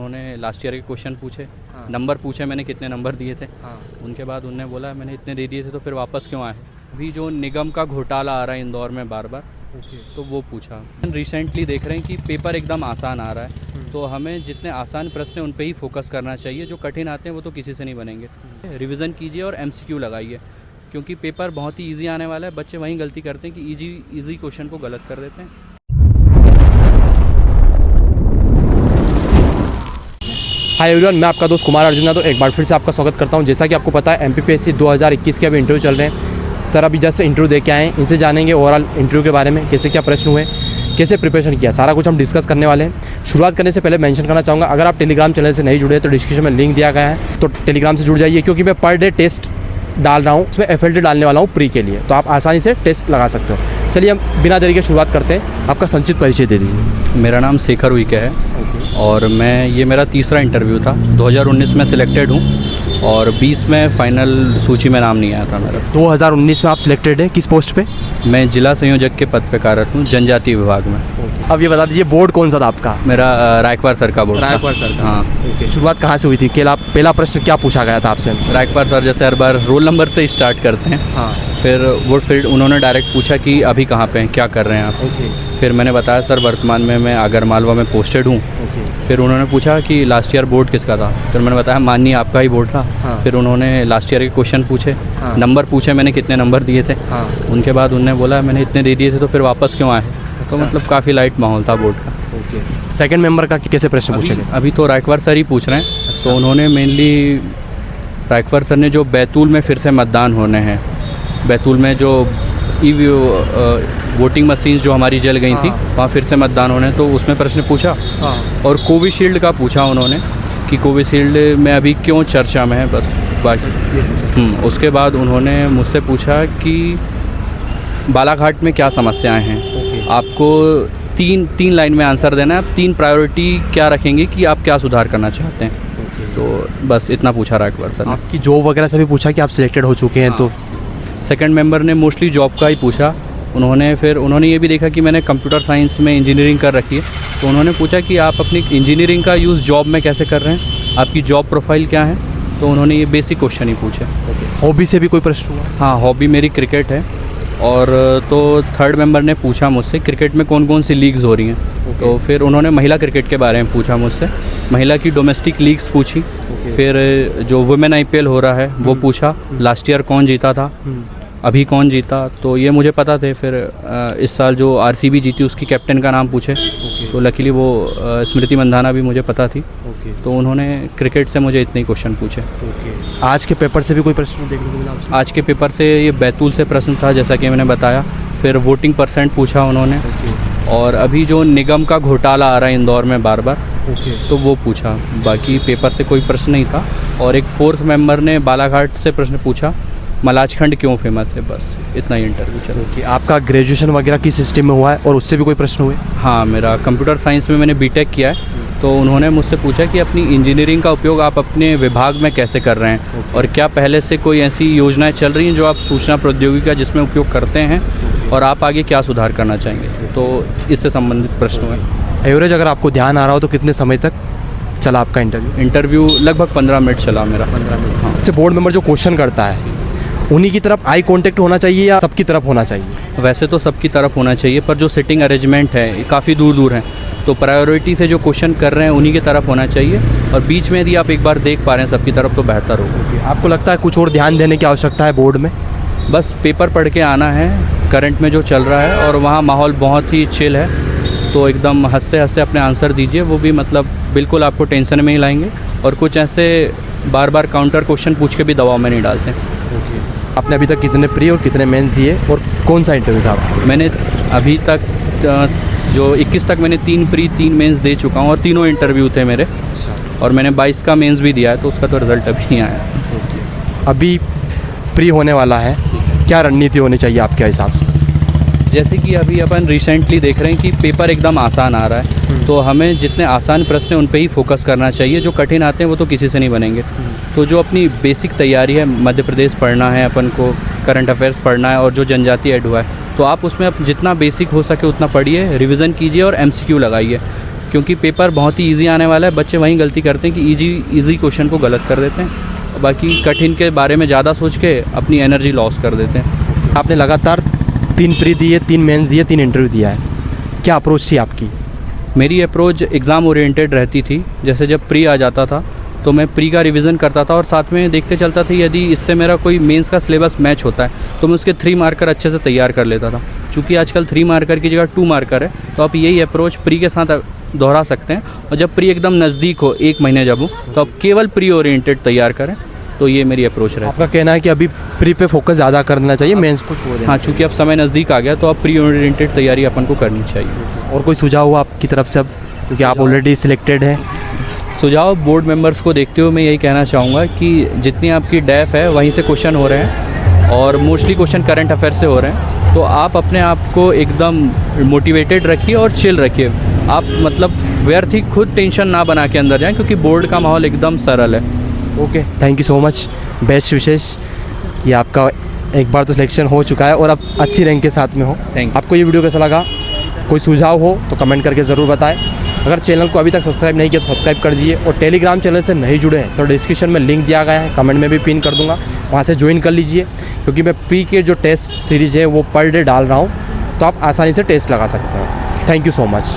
उन्होंने last year के question पूछे, हाँ। नंबर पूछे मैंने कितने नंबर दिए थे। हाँ। उनके बाद उन्होंने बोला मैंने इतने दे दिए थे तो फिर वापस क्यों आए। अभी जो निगम का घोटाला आ रहा है इंदौर में बार बार, तो वो पूछा। रिसेंटली देख रहे हैं कि पेपर एकदम आसान आ रहा है, तो हमें जितने आसान प्रश्न हैं उन पे ही फोकस करना चाहिए। जो कठिन आते हैं वो तो किसी से नहीं बनेंगे। रिवीजन कीजिए और MCQ लगाइए, क्योंकि पेपर बहुत ही ईजी आने वाला है। बच्चे वहीं गलती करते हैं कि ईजी क्वेश्चन को गलत कर देते हैं। हाय एवरीवन, मैं आपका दोस्त कुमार अर्जुन। तो एक बार फिर से आपका स्वागत करता हूं। जैसा कि आपको पता है MPPSC 2021 के अभी इंटरव्यू चल रहे हैं। सर अभी जस्ट इंटरव्यू दे के आए हैं, इनसे जानेंगे ओवरऑल इंटरव्यू के बारे में, कैसे क्या प्रश्न हुए, कैसे प्रिपरेशन किया, सारा कुछ हम डिस्कस करने वाले हैं। शुरुआत करने से पहले मेंशन करना चाहूँगा, अगर आप टेलीग्राम चैनल से नहीं जुड़े तो डिस्क्रिप्शन में लिंक दिया गया है, तो टेलीग्राम से जुड़ जाइए, क्योंकि मैं पर डे टेस्ट डाल रहा हूँ। उसमें FLT डालने वाला हूँ प्री के लिए, तो आप आसानी से टेस्ट लगा सकते हो। चलिए हम बिना देरी के शुरुआत करते हैं। आपका संक्षिप्त परिचय दे दीजिए। मेरा नाम शेखर उइके है और ये मेरा तीसरा इंटरव्यू था। 2019 में सिलेक्टेड हूँ और 20 में फाइनल सूची में नाम नहीं आया था मेरा। 2019 में आप सिलेक्टेड हैं, किस पोस्ट पे? मैं जिला संयोजक के पद पे कार्यरत हूँ, जनजातीय विभाग में। अब ये बता दीजिए बोर्ड कौन सा था आपका? मेरा रायकवार सर का बोर्ड था। रायकवार सर का। हाँ। ओके, शुरुआत कहाँ से हुई थी? पहला प्रश्न क्या पूछा गया था आपसे? रायकवार सर जैसे हर बार रोल नंबर से स्टार्ट करते हैं। हाँ। फिर उन्होंने डायरेक्ट पूछा कि अभी कहाँ पे हैं, क्या कर रहे हैं आप। ओके। फिर मैंने बताया सर वर्तमान में मैं आगरमालवा में पोस्टेड हूँ। फिर उन्होंने पूछा कि लास्ट ईयर बोर्ड किसका था। फिर मैंने बताया माननीय आपका ही बोर्ड था। हाँ। फिर उन्होंने लास्ट ईयर के क्वेश्चन पूछे। हाँ। नंबर पूछे मैंने कितने नंबर दिए थे। हाँ। उनके बाद उन्होंने बोला मैंने इतने दे दिए थे तो फिर वापस क्यों आए। तो मतलब काफ़ी लाइट माहौल था बोर्ड का। ओके। सेकंड मेंबर का कैसे प्रश्न पूछे गए? अभी तो रायकवार सर ही पूछ रहे हैं। तो उन्होंने मेनली रायकवार सर ने जो बैतूल में फिर से मतदान होने हैं, बैतूल में जो वोटिंग मशीन जो हमारी जल गई थी, वहाँ फिर से मतदान होने, तो उसमें प्रश्न पूछा। और कोविशील्ड का पूछा उन्होंने कि कोविशील्ड में अभी क्यों चर्चा में है, बस बाकी। उसके बाद उन्होंने मुझसे पूछा कि बालाघाट में क्या समस्याएं हैं। आपको तीन लाइन में आंसर देना है। आप 3 प्रायोरिटी क्या रखेंगे कि आप क्या सुधार करना चाहते हैं। तो बस इतना पूछा रायकवार सर ने। आपकी जॉब वगैरह से भी पूछा कि आप सिलेक्टेड हो चुके हैं? तो सेकंड मेंबर ने मोस्टली जॉब का ही पूछा। उन्होंने ये भी देखा कि मैंने कंप्यूटर साइंस में इंजीनियरिंग कर रखी है, तो उन्होंने पूछा कि आप अपनी इंजीनियरिंग का यूज़ जॉब में कैसे कर रहे हैं, आपकी जॉब प्रोफाइल क्या है। तो उन्होंने ये बेसिक क्वेश्चन ही पूछे। हॉबी से भी कोई प्रश्न हुआ? हाँ, हॉबी मेरी क्रिकेट है। और तो थर्ड मेंबर ने पूछा मुझसे क्रिकेट में कौन कौन सी लीग्स हो रही हैं। तो फिर उन्होंने महिला क्रिकेट के बारे में पूछा मुझसे, महिला की डोमेस्टिक लीग्स पूछी। फिर जो वुमेन IPL हो रहा है वो पूछा, लास्ट ईयर कौन जीता था, अभी कौन जीता। तो ये मुझे पता थे। फिर इस साल जो RCB जीती उसकी कैप्टन का नाम पूछे। तो लकीली वो स्मृति मंधाना भी मुझे पता थी। तो उन्होंने क्रिकेट से मुझे इतने ही क्वेश्चन पूछे। आज के पेपर से भी कोई प्रश्न देखने को मिला आपसे? आज के पेपर से ये बैतूल से प्रश्न था, जैसा कि मैंने बताया। फिर वोटिंग % पूछा उन्होंने। और अभी जो निगम का घोटाला आ रहा है इंदौर में बार बार, तो वो पूछा। बाकी पेपर से कोई प्रश्न नहीं था। और एक फोर्थ मेंबर ने बालाघाट से प्रश्न पूछा, मलाजखंड क्यों फेमस है। बस इतना ही इंटरव्यू चला। आपका ग्रेजुएशन वगैरह किस सिस्टम में हुआ है और उससे भी कोई प्रश्न हुए? हाँ, मेरा कंप्यूटर साइंस में मैंने BTech किया है। तो उन्होंने मुझसे पूछा कि अपनी इंजीनियरिंग का उपयोग आप अपने विभाग में कैसे कर रहे हैं, और क्या पहले से कोई ऐसी योजनाएं चल रही हैं जो आप सूचना प्रौद्योगिकी का जिसमें उपयोग करते हैं, और आप आगे क्या सुधार करना चाहेंगे। तो इससे संबंधित प्रश्न हुए। एवरेज अगर आपको ध्यान आ रहा हो तो कितने समय तक चला आपका इंटरव्यू लगभग 15 मिनट चला मेरा। 15 मिनट। हाँ। अच्छा, बोर्ड मेंबर जो क्वेश्चन करता है उन्हीं की तरफ आई कांटेक्ट होना चाहिए या सबकी तरफ होना चाहिए? वैसे तो सबकी तरफ होना चाहिए, पर जो सिटिंग अरेंजमेंट है काफ़ी दूर दूर हैं, तो प्रायोरिटी से जो क्वेश्चन कर रहे हैं उन्हीं की तरफ होना चाहिए। और बीच में यदि आप एक बार देख पा रहे हैं सबकी तरफ तो बेहतर होगा। आपको लगता है कुछ और ध्यान देने की आवश्यकता है बोर्ड में? बस पेपर पढ़ के आना है, करंट में जो चल रहा है, और वहाँ माहौल बहुत ही चिल है। तो एकदम हंसते हंसते अपने आंसर दीजिए। वो भी मतलब बिल्कुल आपको टेंशन में ही लाएंगे, और कुछ ऐसे बार बार काउंटर क्वेश्चन पूछ के भी दबाव में नहीं डालते। आपने अभी तक कितने प्री और कितने मेंस दिए और कौन सा इंटरव्यू था आपका? मैंने अभी तक जो 21 तक मैंने 3 प्री 3 मेंस दे चुका हूँ, और तीनों इंटरव्यू थे मेरे। और मैंने 22 का मेंस भी दिया है, तो उसका तो रिज़ल्ट अभी नहीं आया। अभी प्री होने वाला है, क्या रणनीति होनी चाहिए आपके हिसाब से? जैसे कि अभी अपन रिसेंटली देख रहे हैं कि पेपर एकदम आसान आ रहा है, तो हमें जितने आसान प्रश्न हैं उन पे ही फोकस करना चाहिए। जो कठिन आते हैं वो तो किसी से नहीं बनेंगे। तो जो अपनी बेसिक तैयारी है, मध्य प्रदेश पढ़ना है अपन को, करंट अफेयर्स पढ़ना है, और जो जनजातीय एड हुआ है, तो आप उसमें जितना बेसिक हो सके उतना पढ़िए, रिवीजन कीजिए और MCQ लगाइए। क्योंकि पेपर बहुत ही इजी आने वाला है। बच्चे वहीं गलती करते हैं कि इजी क्वेश्चन को गलत कर देते हैं, बाकी कठिन के बारे में ज़्यादा सोच के अपनी एनर्जी लॉस कर देते हैं। आपने लगातार 3 प्री दिए, 3 मेंस दिए, 3 इंटरव्यू दिया है, क्या अप्रोच थी आपकी? मेरी अप्रोच एग्ज़ाम ओरिएंटेड रहती थी। जैसे जब प्री आ जाता था तो मैं प्री का रिवीजन करता था और साथ में देखते चलता था यदि इससे मेरा कोई मेंस का सिलेबस मैच होता है तो मैं उसके 3 मार्कर अच्छे से तैयार कर लेता था। चूँकि आजकल 3 मार्कर की जगह 2 मार्कर है, तो आप यही अप्रोच प्री के साथ दोहरा सकते हैं। और जब प्री एकदम नज़दीक हो, 1 महीने जब हो, तो आप केवल प्री ओरिएंटेड तैयार करें। तो ये मेरी अप्रोच रहे। आपका कहना है कि अभी प्री पे फोकस ज़्यादा करना चाहिए, मेंस को छोड़ देना? हाँ, चूँकि अब समय नज़दीक आ गया तो अब प्री ओरिएंटेड तैयारी अपन को करनी चाहिए। और कोई सुझाव हुआ आपकी तरफ से अब, क्योंकि आप ऑलरेडी सिलेक्टेड हैं? सुझाव बोर्ड मेंबर्स को देखते हुए मैं यही कहना चाहूँगा कि जितनी आपकी डैफ है वहीं से क्वेश्चन हो रहे हैं और मोस्टली क्वेश्चन करंट अफेयर से हो रहे हैं, तो आप अपने आप को एकदम मोटिवेटेड रखिए और चिल रखिए। आप मतलब व्यर्थ ही खुद टेंशन ना बना के अंदर जाएं, क्योंकि बोर्ड का माहौल एकदम सरल है। Okay, thank you so much. Best विशेष कि आपका एक बार तो सिलेक्शन हो चुका है और अब अच्छी रैंक के साथ में हो। Thank you. आपको ये वीडियो कैसा लगा? कोई सुझाव हो तो कमेंट करके ज़रूर बताएं। अगर चैनल को अभी तक सब्सक्राइब नहीं किया तो सब्सक्राइब कर दीजिए, और टेलीग्राम चैनल से नहीं जुड़े हैं तो डिस्क्रिप्शन में लिंक दिया गया है, कमेंट में भी पिन कर दूंगा, वहाँ से ज्वाइन कर लीजिए। क्योंकि मैं प्री के जो टेस्ट सीरीज़ है वो पर डे डाल रहा हूँ, तो आप आसानी से टेस्ट लगा सकते हैं। Thank you so much.